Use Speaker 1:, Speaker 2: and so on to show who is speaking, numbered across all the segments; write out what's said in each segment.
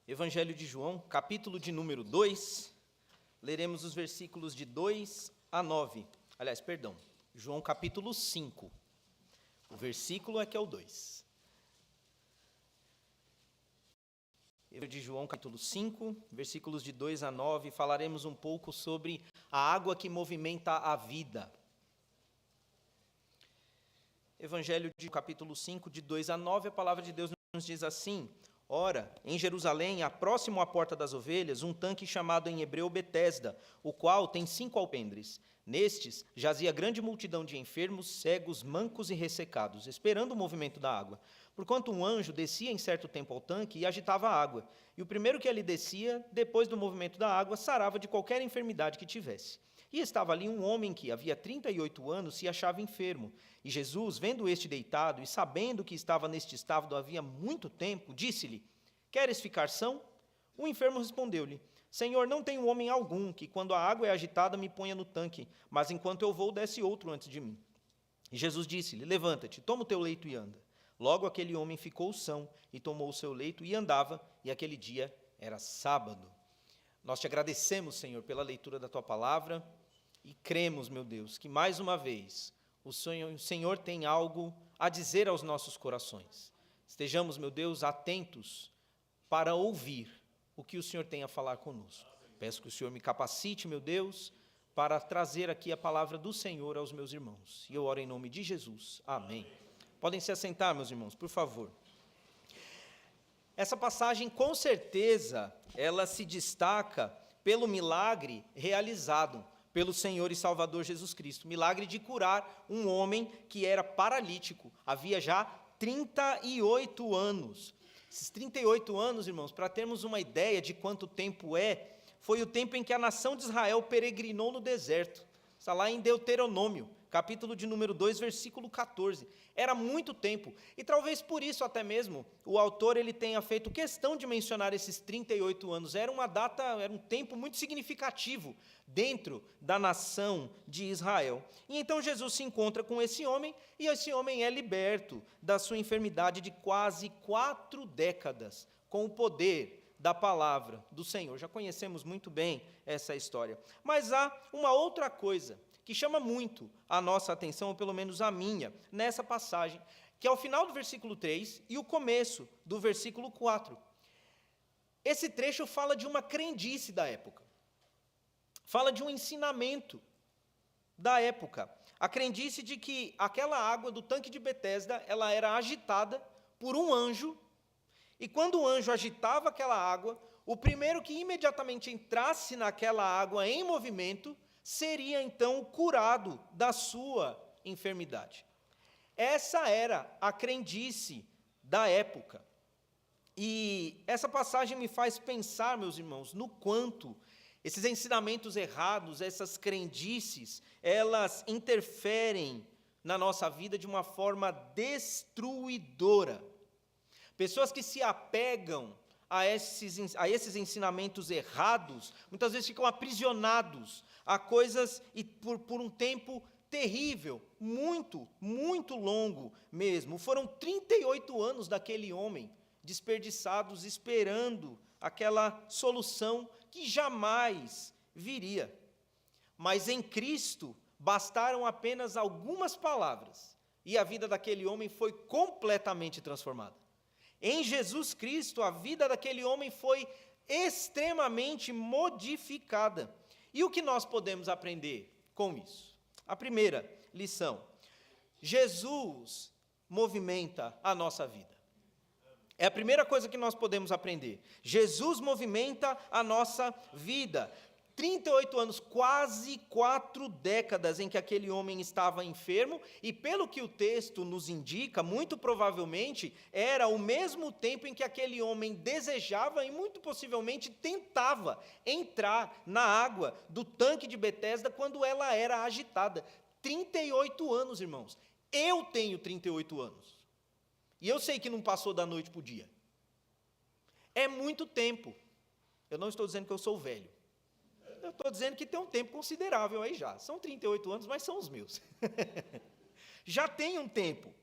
Speaker 1: Evangelho de João, capítulo de número 2, leremos os versículos de 2 a 9. Aliás, perdão, João capítulo 5, o versículo é que é o 2. Evangelho de João, capítulo 5, versículos de 2 a 9, falaremos um pouco sobre a água que movimenta a vida. Evangelho de capítulo 5, de 2 a 9, a palavra de Deus nos diz assim: Ora, em Jerusalém, próximo à porta das ovelhas, um tanque chamado em hebreu Betesda, o qual tem 5 alpendres. Nestes jazia grande multidão de enfermos, cegos, mancos e ressecados, esperando o movimento da água. Porquanto um anjo descia em certo tempo ao tanque e agitava a água. E o primeiro que ali descia, depois do movimento da água, sarava de qualquer enfermidade que tivesse. E estava ali um homem que, havia 38 anos, se achava enfermo. E Jesus, vendo este deitado e sabendo que estava neste estado havia muito tempo, disse-lhe: Queres ficar são? O enfermo respondeu-lhe: Senhor, não tenho homem algum que, quando a água é agitada, me ponha no tanque, mas enquanto eu vou, desce outro antes de mim. E Jesus disse-lhe: Levanta-te, toma o teu leito e anda. Logo aquele homem ficou são e tomou o seu leito e andava, e aquele dia era sábado. Nós te agradecemos, Senhor, pela leitura da tua palavra e cremos, meu Deus, que mais uma vez o Senhor tem algo a dizer aos nossos corações. Estejamos, meu Deus, atentos para ouvir o que o Senhor tem a falar conosco. Peço que o Senhor me capacite, meu Deus, para trazer aqui a palavra do Senhor aos meus irmãos. E eu oro em nome de Jesus. Amém. Podem se assentar, meus irmãos, por favor. Essa passagem, com certeza, ela se destaca pelo milagre realizado pelo Senhor e Salvador Jesus Cristo. Milagre de curar um homem que era paralítico, havia já 38 anos. Esses 38 anos, irmãos, para termos uma ideia de quanto tempo foi o tempo em que a nação de Israel peregrinou no deserto. Está lá em Deuteronômio, capítulo de número 2, versículo 14. Era muito tempo, e talvez por isso até mesmo o autor ele tenha feito questão de mencionar esses 38 anos. Era uma data, era um tempo muito significativo dentro da nação de Israel. E então Jesus se encontra com esse homem, e esse homem é liberto da sua enfermidade de quase 4 décadas, com o poder da palavra do Senhor. Já conhecemos muito bem essa história. Mas há uma outra coisa que chama muito a nossa atenção, ou pelo menos a minha, nessa passagem, que é o final do versículo 3 e o começo do versículo 4. Esse trecho fala de uma crendice da época. Fala de um ensinamento da época. A crendice de que aquela água do tanque de Betesda, ela era agitada por um anjo, e quando o anjo agitava aquela água, o primeiro que imediatamente entrasse naquela água em movimento seria então curado da sua enfermidade. Essa era a crendice da época. E essa passagem me faz pensar, meus irmãos, no quanto esses ensinamentos errados, essas crendices, elas interferem na nossa vida de uma forma destruidora. Pessoas que se apegam a esses ensinamentos errados, muitas vezes ficam aprisionados a coisas e por um tempo terrível, muito, muito longo mesmo. Foram 38 anos daquele homem desperdiçados esperando aquela solução que jamais viria. Mas em Cristo bastaram apenas algumas palavras e a vida daquele homem foi completamente transformada. Em Jesus Cristo, a vida daquele homem foi extremamente modificada. E o que nós podemos aprender com isso? A primeira lição: Jesus movimenta a nossa vida. É a primeira coisa que nós podemos aprender. Jesus movimenta a nossa vida. 38 anos, quase 4 décadas em que aquele homem estava enfermo, e pelo que o texto nos indica, muito provavelmente era o mesmo tempo em que aquele homem desejava e muito possivelmente tentava entrar na água do tanque de Betesda quando ela era agitada. 38 anos, irmãos. Eu tenho 38 anos. E eu sei que não passou da noite para o dia. É muito tempo. Eu não estou dizendo que eu sou velho. Eu estou dizendo que tem um tempo considerável aí já. São 38 anos, mas são os meus. Já tem um tempo.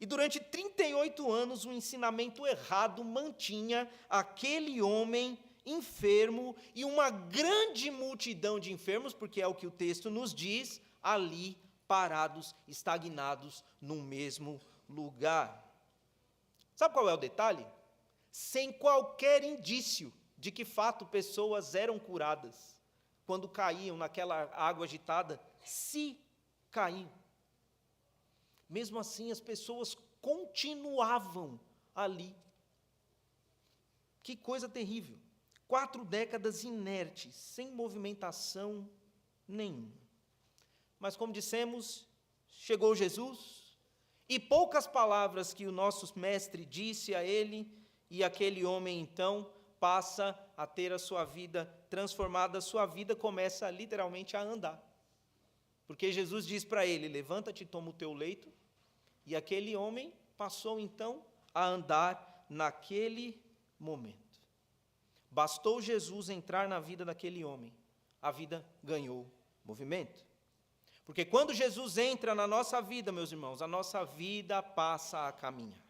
Speaker 1: E durante 38 anos, o ensinamento errado mantinha aquele homem enfermo e uma grande multidão de enfermos, porque é o que o texto nos diz, ali parados, estagnados no mesmo lugar. Sabe qual é o detalhe? Sem qualquer indício de que fato pessoas eram curadas quando caíam naquela água agitada, se caíam. Mesmo assim, as pessoas continuavam ali. Que coisa terrível. 4 décadas inertes, sem movimentação nenhuma. Mas, como dissemos, chegou Jesus, e poucas palavras que o nosso mestre disse a ele, e aquele homem, então, passa a ter a sua vida transformada, a sua vida começa literalmente a andar. Porque Jesus diz para ele, levanta-te, toma o teu leito, e aquele homem passou, então, a andar naquele momento. Bastou Jesus entrar na vida daquele homem, a vida ganhou movimento. Porque quando Jesus entra na nossa vida, meus irmãos, a nossa vida passa a caminhar.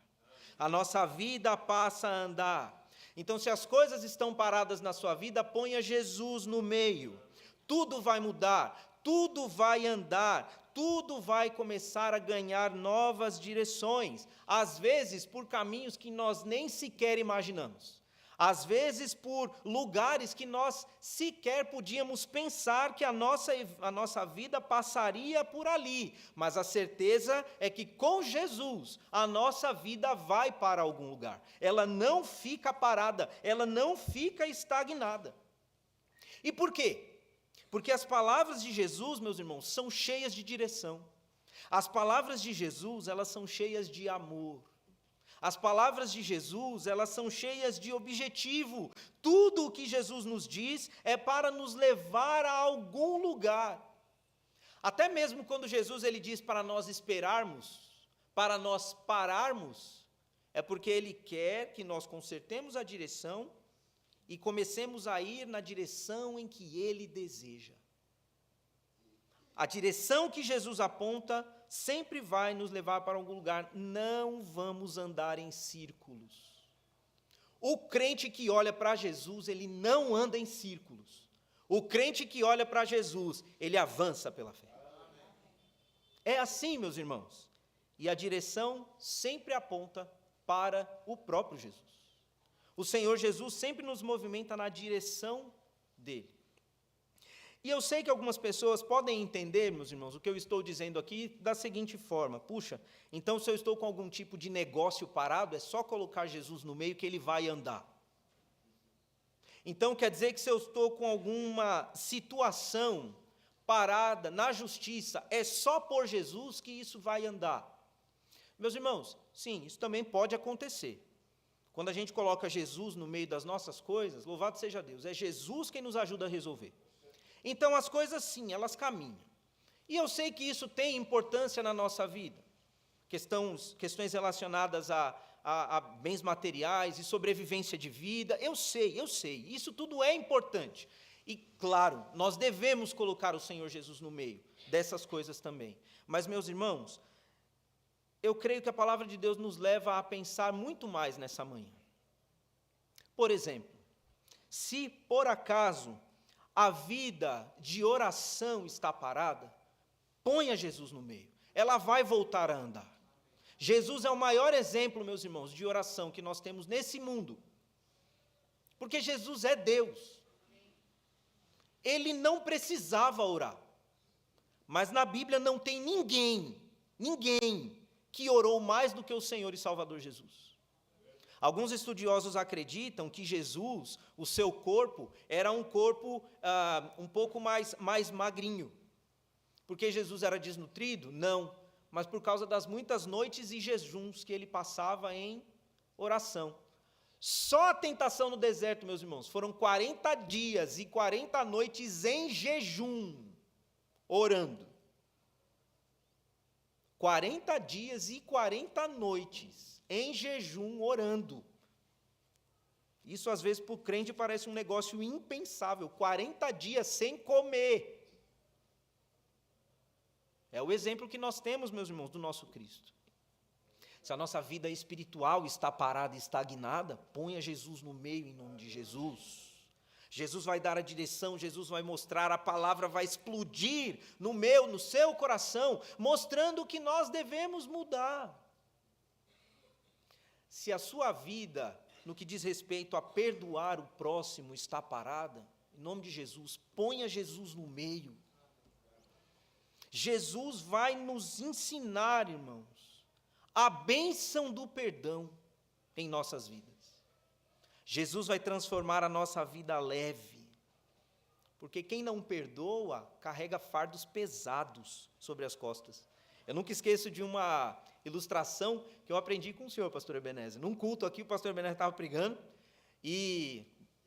Speaker 1: A nossa vida passa a andar. Então, se as coisas estão paradas na sua vida, ponha Jesus no meio. Tudo vai mudar, tudo vai andar, tudo vai começar a ganhar novas direções. Às vezes, por caminhos que nós nem sequer imaginamos. Às vezes, por lugares que nós sequer podíamos pensar que a nossa vida passaria por ali. Mas a certeza é que com Jesus, a nossa vida vai para algum lugar. Ela não fica parada, ela não fica estagnada. E por quê? Porque as palavras de Jesus, meus irmãos, são cheias de direção. As palavras de Jesus, elas são cheias de amor. As palavras de Jesus, elas são cheias de objetivo. Tudo o que Jesus nos diz é para nos levar a algum lugar. Até mesmo quando Jesus ele diz para nós esperarmos, para nós pararmos, é porque Ele quer que nós consertemos a direção e comecemos a ir na direção em que Ele deseja. A direção que Jesus aponta sempre vai nos levar para algum lugar. Não vamos andar em círculos. O crente que olha para Jesus, ele não anda em círculos. O crente que olha para Jesus, ele avança pela fé. É assim, meus irmãos. E a direção sempre aponta para o próprio Jesus. O Senhor Jesus sempre nos movimenta na direção dele. E eu sei que algumas pessoas podem entender, meus irmãos, o que eu estou dizendo aqui da seguinte forma. Puxa, então se eu estou com algum tipo de negócio parado, é só colocar Jesus no meio que ele vai andar. Então quer dizer que se eu estou com alguma situação parada na justiça, é só por Jesus que isso vai andar. Meus irmãos, sim, isso também pode acontecer. Quando a gente coloca Jesus no meio das nossas coisas, louvado seja Deus, é Jesus quem nos ajuda a resolver. Então, as coisas, sim, elas caminham. E eu sei que isso tem importância na nossa vida. Questões relacionadas a bens materiais e sobrevivência de vida. Eu sei. Isso tudo é importante. E, claro, nós devemos colocar o Senhor Jesus no meio dessas coisas também. Mas, meus irmãos, eu creio que a palavra de Deus nos leva a pensar muito mais nessa manhã. Por exemplo, se por acaso a vida de oração está parada, ponha Jesus no meio. Ela vai voltar a andar. Jesus é o maior exemplo, meus irmãos, de oração que nós temos nesse mundo. Porque Jesus é Deus. Ele não precisava orar. Mas na Bíblia não tem ninguém que orou mais do que o Senhor e Salvador Jesus. Alguns estudiosos acreditam que Jesus, o seu corpo, era um corpo um pouco mais magrinho. Porque Jesus era desnutrido? Não. Mas por causa das muitas noites e jejuns que ele passava em oração. Só a tentação no deserto, meus irmãos, foram 40 dias e 40 noites em jejum, orando. 40 dias e 40 noites em jejum, orando. Isso, às vezes, para o crente parece um negócio impensável. 40 dias sem comer. É o exemplo que nós temos, meus irmãos, do nosso Cristo. Se a nossa vida espiritual está parada, estagnada, ponha Jesus no meio em nome de Jesus. Jesus vai dar a direção, Jesus vai mostrar, a palavra vai explodir no meu, no seu coração, mostrando que nós devemos mudar. Se a sua vida, no que diz respeito a perdoar o próximo, está parada, em nome de Jesus, ponha Jesus no meio. Jesus vai nos ensinar, irmãos, a bênção do perdão em nossas vidas. Jesus vai transformar a nossa vida leve, porque quem não perdoa carrega fardos pesados sobre as costas. Eu nunca esqueço de uma ilustração que eu aprendi com o senhor, pastor Ebenezer. Num culto aqui, o pastor Ebenezer estava pregando, e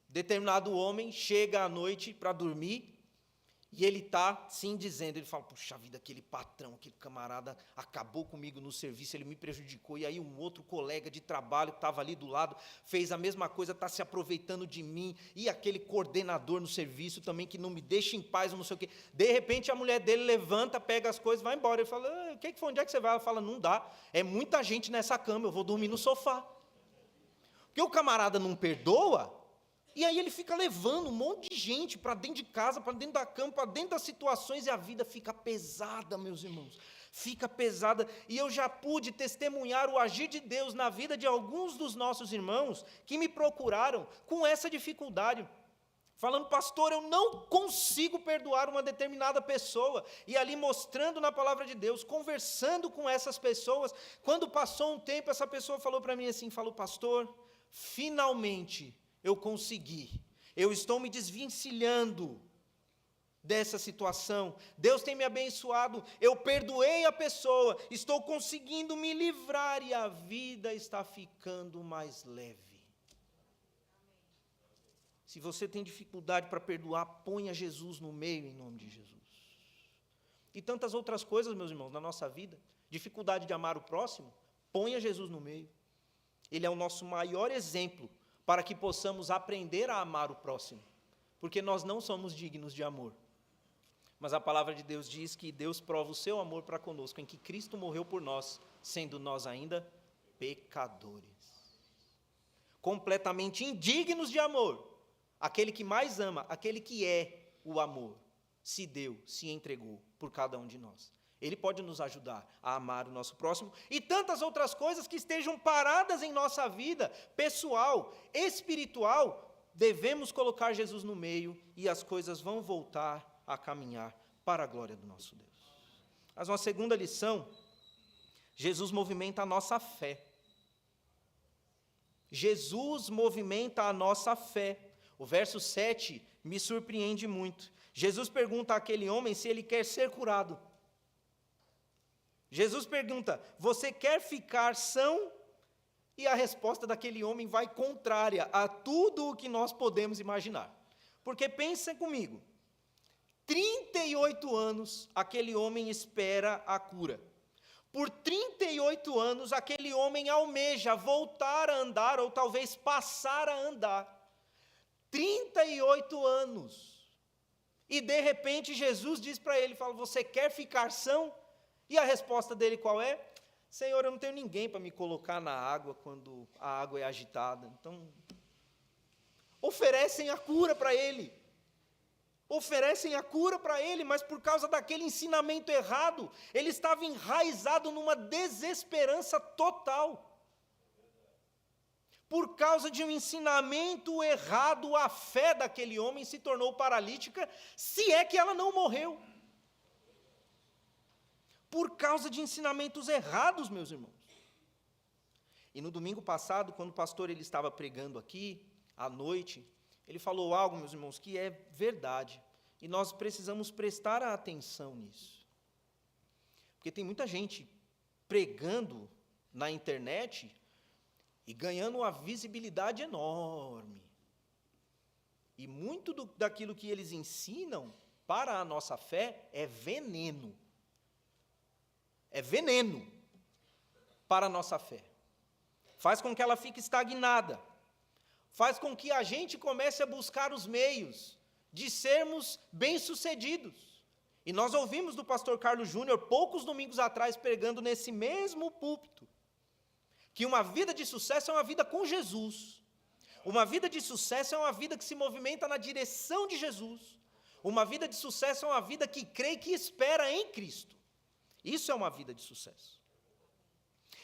Speaker 1: determinado homem chega à noite para dormir, e ele está, sim, dizendo, ele fala, puxa vida, aquele patrão, aquele camarada acabou comigo no serviço, ele me prejudicou, e aí um outro colega de trabalho que estava ali do lado, fez a mesma coisa, está se aproveitando de mim, e aquele coordenador no serviço também, que não me deixa em paz, não sei o quê. De repente a mulher dele levanta, pega as coisas, vai embora. Ele fala, o que foi, onde é que você vai? Ela fala, não dá, é muita gente nessa cama, eu vou dormir no sofá. Porque o camarada não perdoa, e aí ele fica levando um monte de gente para dentro de casa, para dentro da cama, para dentro das situações, e a vida fica pesada, meus irmãos. Fica pesada. E eu já pude testemunhar o agir de Deus na vida de alguns dos nossos irmãos que me procuraram com essa dificuldade. Falando, pastor, eu não consigo perdoar uma determinada pessoa. E ali mostrando na palavra de Deus, conversando com essas pessoas. Quando passou um tempo, essa pessoa falou para mim assim, falou, pastor, finalmente eu consegui, eu estou me desvencilhando dessa situação, Deus tem me abençoado, eu perdoei a pessoa, estou conseguindo me livrar e a vida está ficando mais leve. Se você tem dificuldade para perdoar, ponha Jesus no meio em nome de Jesus. E tantas outras coisas, meus irmãos, na nossa vida, dificuldade de amar o próximo, ponha Jesus no meio. Ele é o nosso maior exemplo para que possamos aprender a amar o próximo, porque nós não somos dignos de amor. Mas a palavra de Deus diz que Deus prova o seu amor para conosco, em que Cristo morreu por nós, sendo nós ainda pecadores. Completamente indignos de amor, aquele que mais ama, aquele que é o amor, se deu, se entregou por cada um de nós. Ele pode nos ajudar a amar o nosso próximo e tantas outras coisas que estejam paradas em nossa vida pessoal, espiritual, devemos colocar Jesus no meio e as coisas vão voltar a caminhar para a glória do nosso Deus. Mas uma segunda lição, Jesus movimenta a nossa fé. Jesus movimenta a nossa fé. O verso 7 me surpreende muito. Jesus pergunta àquele homem se ele quer ser curado. Jesus pergunta, você quer ficar são? E a resposta daquele homem vai contrária a tudo o que nós podemos imaginar. Porque pensem comigo, 38 anos aquele homem espera a cura. Por 38 anos aquele homem almeja voltar a andar ou talvez passar a andar. 38 anos. E de repente Jesus diz para ele, fala, você quer ficar são? E a resposta dele qual é? Senhor, eu não tenho ninguém para me colocar na água quando a água é agitada. Então, oferecem a cura para ele. Oferecem a cura para ele, mas por causa daquele ensinamento errado, ele estava enraizado numa desesperança total. Por causa de um ensinamento errado, a fé daquele homem se tornou paralítica, se é que ela não morreu. Por causa de ensinamentos errados, meus irmãos. E no domingo passado, quando o pastor ele estava pregando aqui, à noite, ele falou algo, meus irmãos, que é verdade. E nós precisamos prestar atenção nisso. Porque tem muita gente pregando na internet e ganhando uma visibilidade enorme. E muito daquilo que eles ensinam para a nossa fé é veneno. É veneno para a nossa fé. Faz com que ela fique estagnada. Faz com que a gente comece a buscar os meios de sermos bem-sucedidos. E nós ouvimos do pastor Carlos Júnior, poucos domingos atrás, pregando nesse mesmo púlpito, que uma vida de sucesso é uma vida com Jesus. Uma vida de sucesso é uma vida que se movimenta na direção de Jesus. Uma vida de sucesso é uma vida que crê e que espera em Cristo. Isso é uma vida de sucesso.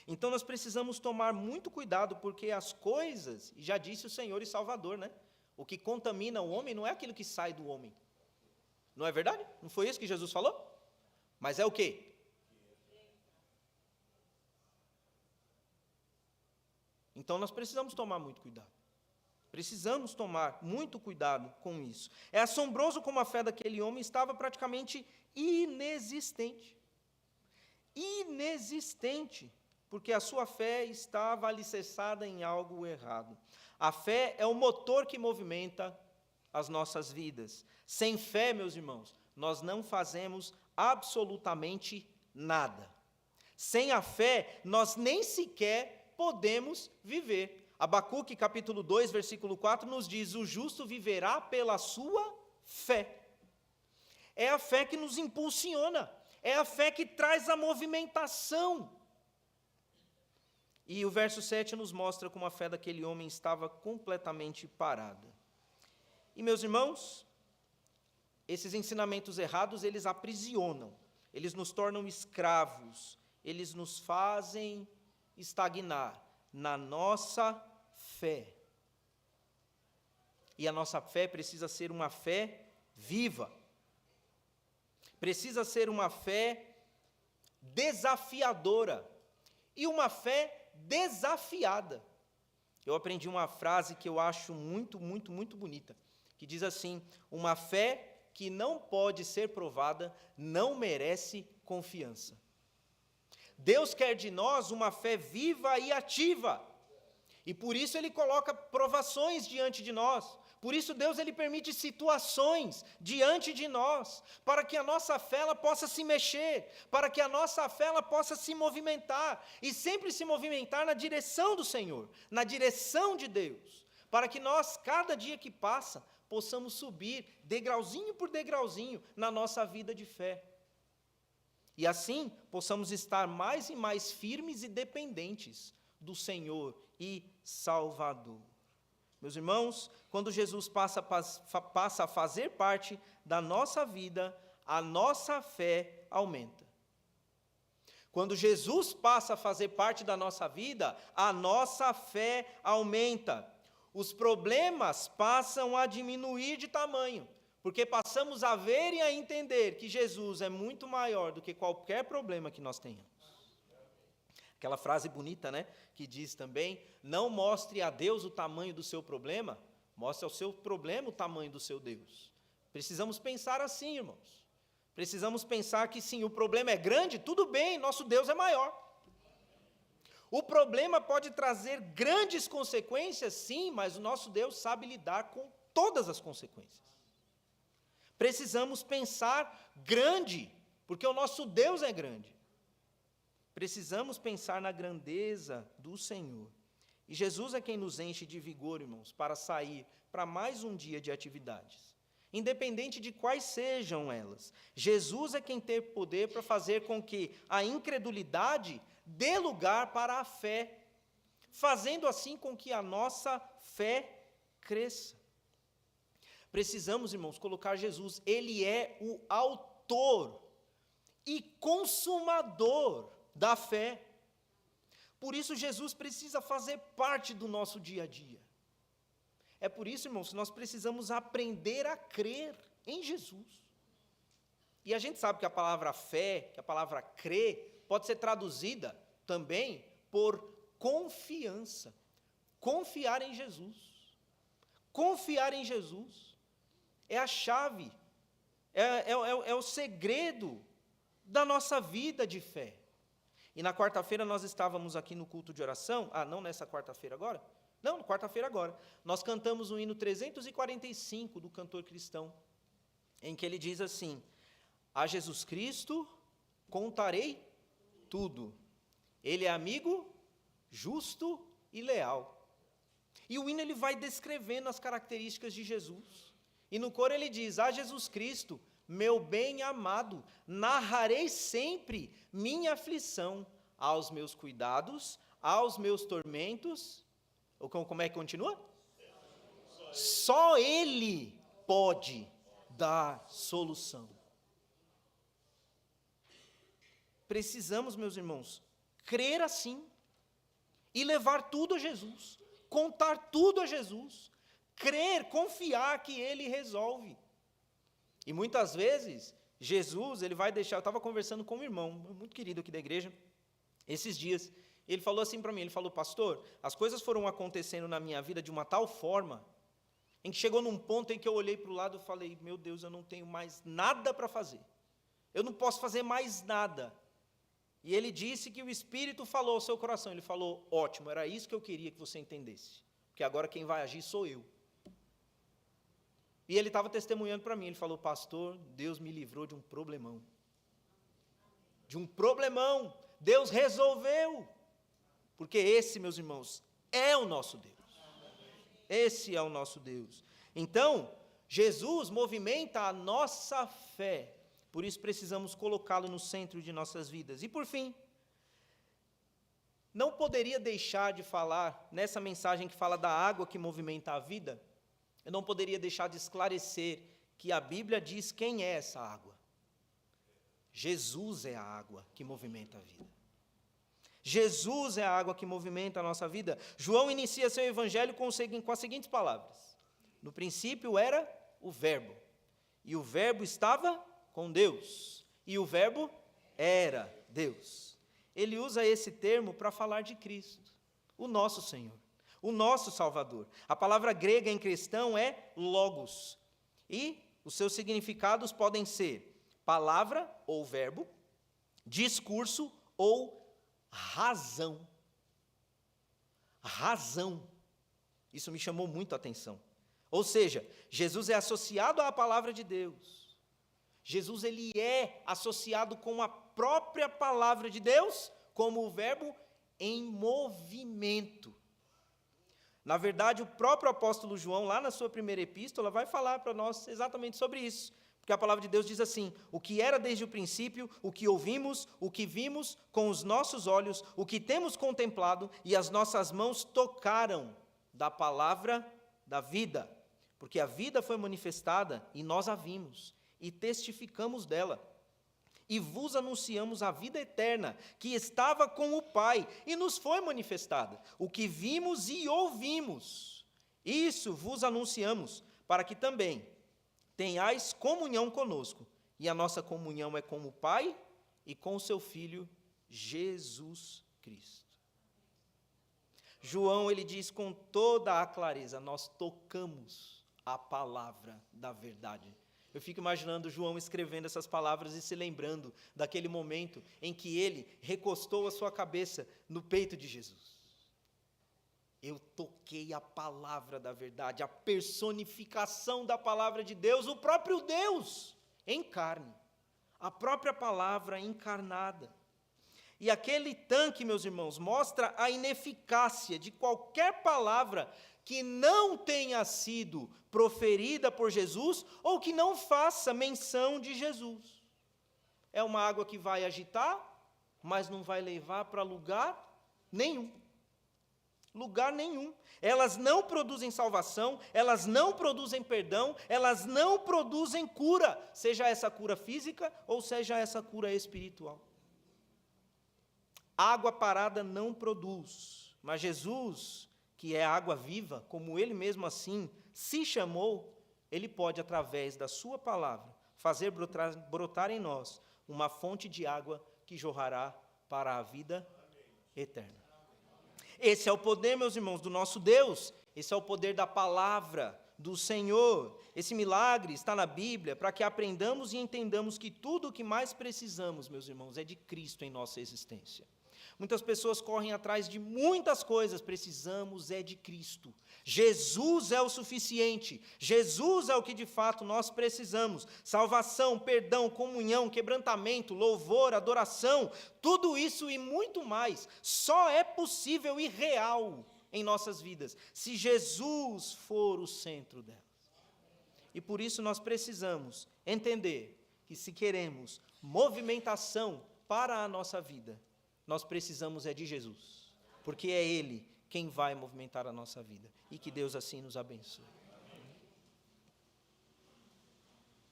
Speaker 1: Então nós precisamos tomar muito cuidado, porque as coisas, já disse o Senhor e Salvador, né? O que contamina o homem não é aquilo que sai do homem. Não é verdade? Não foi isso que Jesus falou? Mas é o quê? Então nós precisamos tomar muito cuidado. Precisamos tomar muito cuidado com isso. É assombroso como a fé daquele homem estava praticamente inexistente. Inexistente, porque a sua fé estava alicerçada em algo errado. A fé é o motor que movimenta as nossas vidas. Sem fé, meus irmãos, nós não fazemos absolutamente nada. Sem a fé, nós nem sequer podemos viver. Abacuque, capítulo 2, versículo 4, nos diz: o justo viverá pela sua fé. É a fé que nos impulsiona, é a fé que traz a movimentação. E o verso 7 nos mostra como a fé daquele homem estava completamente parada. E, meus irmãos, esses ensinamentos errados, eles aprisionam, eles nos tornam escravos, eles nos fazem estagnar na nossa fé. E a nossa fé precisa ser uma fé viva. Precisa ser uma fé desafiadora. E uma fé desafiada. Eu aprendi uma frase que eu acho muito, muito, muito bonita, que diz assim: uma fé que não pode ser provada não merece confiança. Deus quer de nós uma fé viva e ativa, e por isso Ele coloca provações diante de nós. Por isso Deus ele permite situações diante de nós, para que a nossa fé ela possa se mexer, para que a nossa fé ela possa se movimentar, e sempre se movimentar na direção do Senhor, na direção de Deus, para que nós, cada dia que passa, possamos subir degrauzinho por degrauzinho na nossa vida de fé. E assim possamos estar mais e mais firmes e dependentes do Senhor e Salvador. Meus irmãos, quando Jesus passa a fazer parte da nossa vida, a nossa fé aumenta. Quando Jesus passa a fazer parte da nossa vida, a nossa fé aumenta. Os problemas passam a diminuir de tamanho, porque passamos a ver e a entender que Jesus é muito maior do que qualquer problema que nós tenhamos. Aquela frase bonita, né, que diz também: não mostre a Deus o tamanho do seu problema, mostre ao seu problema o tamanho do seu Deus. Precisamos pensar assim, irmãos. Precisamos pensar que sim, o problema é grande, tudo bem, nosso Deus é maior. O problema pode trazer grandes consequências, sim, mas o nosso Deus sabe lidar com todas as consequências. Precisamos pensar grande, porque o nosso Deus é grande. Precisamos pensar na grandeza do Senhor. E Jesus é quem nos enche de vigor, irmãos, para sair para mais um dia de atividades, independente de quais sejam elas. Jesus é quem tem poder para fazer com que a incredulidade dê lugar para a fé, fazendo assim com que a nossa fé cresça. Precisamos, irmãos, colocar Jesus, Ele é o autor e consumador da fé. Por isso Jesus precisa fazer parte do nosso dia a dia. É por isso, irmãos, que nós precisamos aprender a crer em Jesus. E a gente sabe que a palavra fé, que a palavra crer, pode ser traduzida também por confiança. Confiar em Jesus. Confiar em Jesus é a chave, é o segredo da nossa vida de fé. E na quarta-feira nós estávamos aqui no culto de oração, não nessa quarta-feira agora? Não, na quarta-feira agora. Nós cantamos o hino 345 do cantor cristão, em que ele diz assim: a Jesus Cristo contarei tudo. Ele é amigo, justo e leal. E o hino ele vai descrevendo as características de Jesus. E no coro ele diz: a Jesus Cristo, meu bem amado, narrarei sempre minha aflição, aos meus cuidados, aos meus tormentos, ou como é que continua? Só Ele pode dar solução. Precisamos, meus irmãos, crer assim e levar tudo a Jesus, contar tudo a Jesus, crer, confiar que Ele resolve. E muitas vezes, Jesus, Ele vai deixar... Eu estava conversando com um irmão, muito querido aqui da igreja, esses dias, ele falou assim para mim, ele falou, pastor, as coisas foram acontecendo na minha vida de uma tal forma, em que chegou num ponto em que eu olhei para o lado e falei, meu Deus, eu não tenho mais nada para fazer, eu não posso fazer mais nada. E ele disse que o Espírito falou ao seu coração, ele falou, ótimo, era isso que eu queria que você entendesse, porque agora quem vai agir sou eu. E ele estava testemunhando para mim, ele falou, pastor, Deus me livrou de um problemão. De um problemão, Deus resolveu. Porque esse, meus irmãos, é o nosso Deus. Esse é o nosso Deus. Então, Jesus movimenta a nossa fé. Por isso precisamos colocá-lo no centro de nossas vidas. E por fim, não poderia deixar de falar, nessa mensagem que fala da água que movimenta a vida, eu não poderia deixar de esclarecer que a Bíblia diz quem é essa água. Jesus é a água que movimenta a vida. Jesus é a água que movimenta a nossa vida. João inicia seu evangelho com as seguintes palavras. No princípio era o Verbo, e o Verbo estava com Deus, e o Verbo era Deus. Ele usa esse termo para falar de Cristo, o nosso Senhor, o nosso Salvador. A palavra grega em cristão é logos, e os seus significados podem ser palavra ou verbo, discurso ou razão. Razão. Isso me chamou muito a atenção. Ou seja, Jesus é associado à palavra de Deus. Jesus, ele é associado com a própria palavra de Deus, como o verbo em movimento. Na verdade, o próprio apóstolo João, lá na sua primeira epístola, vai falar para nós exatamente sobre isso. Porque a palavra de Deus diz assim, o que era desde o princípio, o que ouvimos, o que vimos com os nossos olhos, o que temos contemplado e as nossas mãos tocaram da palavra da vida. Porque a vida foi manifestada e nós a vimos e testificamos dela. E vos anunciamos a vida eterna, que estava com o Pai e nos foi manifestada. O que vimos e ouvimos, isso vos anunciamos, para que também tenhais comunhão conosco, e a nossa comunhão é com o Pai e com o seu Filho, Jesus Cristo. João, ele diz com toda a clareza, nós tocamos a palavra da verdade. Eu fico imaginando João escrevendo essas palavras e se lembrando daquele momento em que ele recostou a sua cabeça no peito de Jesus. Eu toquei a palavra da verdade, a personificação da palavra de Deus, o próprio Deus em carne, a própria palavra encarnada. E aquele tanque, meus irmãos, mostra a ineficácia de qualquer palavra que não tenha sido proferida por Jesus ou que não faça menção de Jesus. É uma água que vai agitar, mas não vai levar para lugar nenhum. Lugar nenhum. Elas não produzem salvação, elas não produzem perdão, elas não produzem cura, seja essa cura física ou seja essa cura espiritual. Água parada não produz, mas Jesus, que é a água viva, como ele mesmo assim se chamou, ele pode, através da sua palavra, fazer brotar em nós uma fonte de água que jorrará para a vida eterna. Esse é o poder, meus irmãos, do nosso Deus. Esse é o poder da palavra do Senhor. Esse milagre está na Bíblia para que aprendamos e entendamos que tudo o que mais precisamos, meus irmãos, é de Cristo em nossa existência. Muitas pessoas correm atrás de muitas coisas, precisamos é de Cristo. Jesus é o suficiente, Jesus é o que de fato nós precisamos. Salvação, perdão, comunhão, quebrantamento, louvor, adoração, tudo isso e muito mais, só é possível e real em nossas vidas, se Jesus for o centro delas. E por isso nós precisamos entender que se queremos movimentação para a nossa vida, nós precisamos é de Jesus. porque é Ele quem vai movimentar a nossa vida. E que Deus assim nos abençoe.